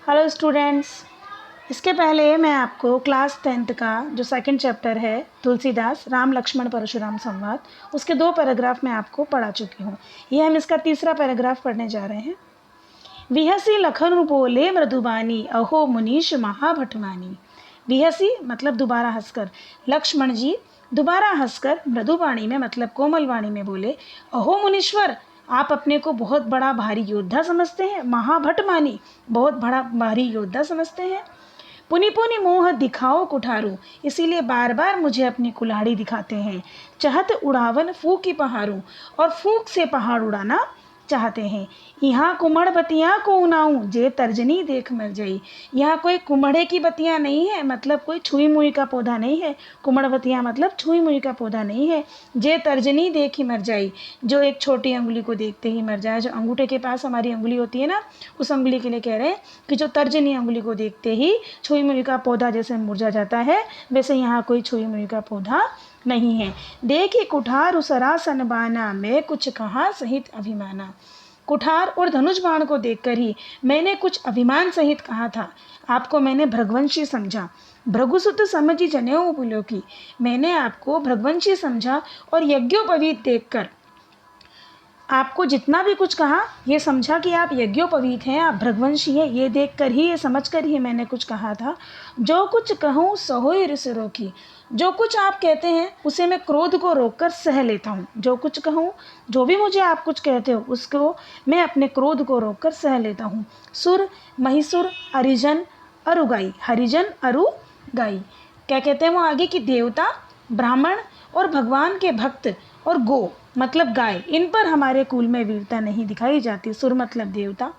Hello students, इसके पहले मैं आपको क्लास 10th का जो सेकंड चैप्टर है तुलसीदास राम लक्ष्मण परशुराम संवाद, उसके 2 पैराग्राफ मैं आपको पढ़ा चुकी हूँ। ये हम इसका तीसरा पैराग्राफ पढ़ने जा रहे हैं। विहसी लखन बोले मृदुबानी अहो मुनीश महाभटमानी। विहसी मतलब दोबारा हंसकर, लक्ष्मण जी दोबारा हंसकर मृदुबाणी में मतलब कोमल वाणी में बोले, अहो मुनीश्वर, आप अपने को बहुत बड़ा भारी योद्धा समझते हैं। महाभट मानी बहुत बड़ा भारी योद्धा समझते हैं। पुनि पुनि मोह दिखाओ कुठारू, इसीलिए बार बार मुझे अपनी कुल्हाड़ी दिखाते हैं। चाहत उड़ावन फूकी पहाड़ू, और फूक से पहाड़ उड़ाना चाहते हैं। यहाँ कुमड़ बतियाँ को उनाऊं, जे तर्जनी देख मर जाई। यहाँ कोई कुमड़े की बतियाँ नहीं है, मतलब कोई छुई मुई का पौधा नहीं है। कुमड़ बतियाँ मतलब छुई मुई का पौधा नहीं है। जे तर्जनी देख ही मर जाई, जो एक छोटी अंगुली को देखते ही मर जाए। जो अंगूठे के पास हमारी अंगुली होती है ना, उस अंगुली के लिए कह रहे हैं कि जो तर्जनी अंगुली को देखते ही छुई मुई का पौधा जैसे मुरझा जाता है, वैसे यहाँ कोई छुई मुई का पौधा नहीं है। देखी कुठार उसरासन बाना, मैं कुछ कहा सहित अभिमाना। कुठार और धनुष बाण को देखकर ही मैंने कुछ अभिमान सहित कहा था। आपको मैंने भृगवंशी समझा। भृगुसुत समझी जनेऊ बोलो की, मैंने आपको भृगवंशी समझा और यज्ञोपवीत देखकर आपको जितना भी कुछ कहा, ये समझा कि आप यज्ञोपवीत हैं, आप भृगवंशी हैं। ये देखकर ही, ये समझकर ही मैंने कुछ कहा था। जो कुछ कहूँ सहोई रिस रोकी, जो कुछ आप कहते हैं उसे मैं क्रोध को रोककर सह लेता हूँ। जो कुछ कहूँ, जो भी मुझे आप कुछ कहते हो उसको मैं अपने क्रोध को रोककर सह लेता हूँ। सुर, महिसुर, हरिजन, अरुगाई। हरिजन, अरुगाई क्या कहते हैं वो आगे कि देवता, ब्राह्मण और भगवान के भक्त और गो मतलब गाय, इन पर हमारे कुल में वीरता नहीं दिखाई जाती। सुर मतलब देवता,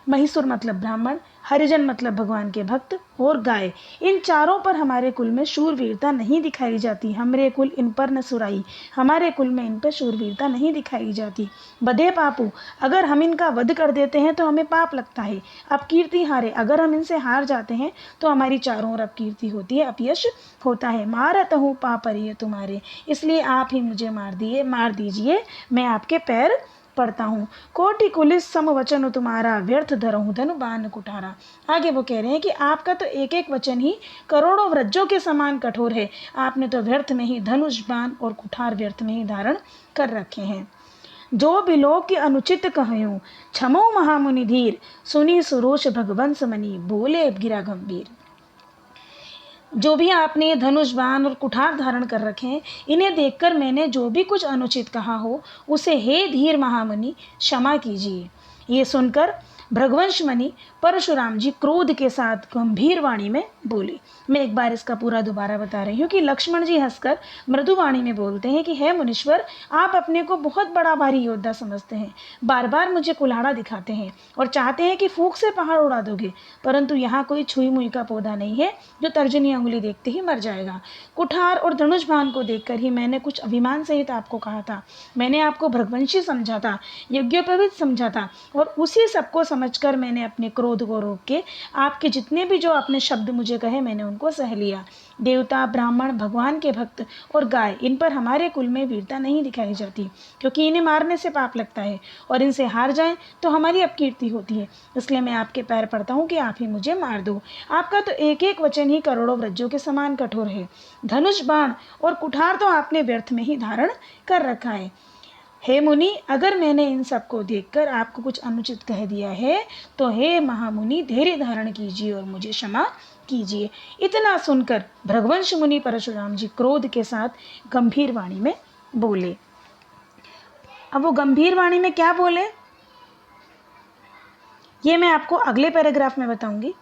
महिसुर मतलब ब्राह्मण, हरिजन मतलब भगवान के भक्त और गाय, इन चारों पर हमारे कुल में शूरवीरता नहीं दिखाई जाती। हमरे कुल इन पर न सुराई, हमारे कुल में इन पर शूरवीरता नहीं दिखाई जाती। बधे पापू, अगर हम इनका वध कर देते हैं तो हमें पाप लगता है। अपकीर्ति हारे, अगर हम इनसे हार जाते हैं तो हमारी चारों ओर अपकीर्ति होती है, अपयश होता है। मारत हूँ पापरिय तुम्हारे, इसलिए आप ही मुझे मार दीजिए, मैं आपके पैर पढ़ता हूँ। कोटि कुलिस सम वचन तुम्हारा, व्यर्थ धरहूँ धनु बाण कुठारा। आगे वो कह रहे हैं कि आपका तो एक एक वचन ही करोड़ों वज्रों के समान कठोर है। आपने तो व्यर्थ में ही धनुष बाण और कुठार व्यर्थ में ही धारण कर रखे हैं। जो बिलोक के अनुचित कहूँ, क्षमो महामुनि धीर, सुनी सुरोष भगवंश मनी, बोले गिरा गंभीर। जो भी आपने धनुष बाण और कुठार धारण कर रखे हैं, इन्हें देखकर मैंने जो भी कुछ अनुचित कहा हो उसे हे धीर महामुनि क्षमा कीजिए। ये सुनकर भृगवंश मणि परशुराम जी क्रोध के साथ गंभीर वाणी में बोले। मैं एक बार इसका पूरा दोबारा बता रही हूँ कि लक्ष्मण जी हंसकर मृदु वाणी में बोलते हैं कि हे मुनीश्वर, आप अपने को बहुत बड़ा भारी योद्धा समझते हैं। बार बार मुझे कुल्हाड़ा दिखाते हैं और चाहते हैं कि फूंक से पहाड़ उड़ा दोगे, परंतु यहाँ कोई छुई मुई का पौधा नहीं है जो तर्जनी अंगुली देखते ही मर जाएगा। कुठार और धनुष बाण को देखकर ही मैंने कुछ अभिमान सहित आपको कहा था। मैंने आपको भृगवंशी समझा था, यज्ञोपवीत समझा था, और उसी सबको समझकर मैंने अपने क्रोध को रोक के आपके जितने भी जो आपने शब्द मुझे कहे मैंने उनको सह लिया। देवता, ब्राह्मण, भगवान के भक्त और गाय, इन पर हमारे कुल में वीरता नहीं दिखाई जाती, क्योंकि इन्हें मारने से पाप लगता है और इनसे हार जाएं तो हमारी अपकीर्ति होती है। इसलिए मैं आपके पैर पड़ता हूँ कि आप ही मुझे मार दो। आपका तो एक एक वचन ही करोड़ों वज्रों के समान कठोर है। धनुष बाण और कुठार तो आपने व्यर्थ में ही धारण कर रखा है। हे मुनि, अगर मैंने इन सबको देखकर आपको कुछ अनुचित कह दिया है तो हे महामुनि धैर्य धारण कीजिए और मुझे क्षमा कीजिए। इतना सुनकर भृगवंश मुनि परशुराम जी क्रोध के साथ गंभीर वाणी में बोले। अब वो गंभीर वाणी में क्या बोले ये मैं आपको अगले पैराग्राफ में बताऊंगी।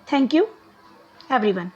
Thank you everyone.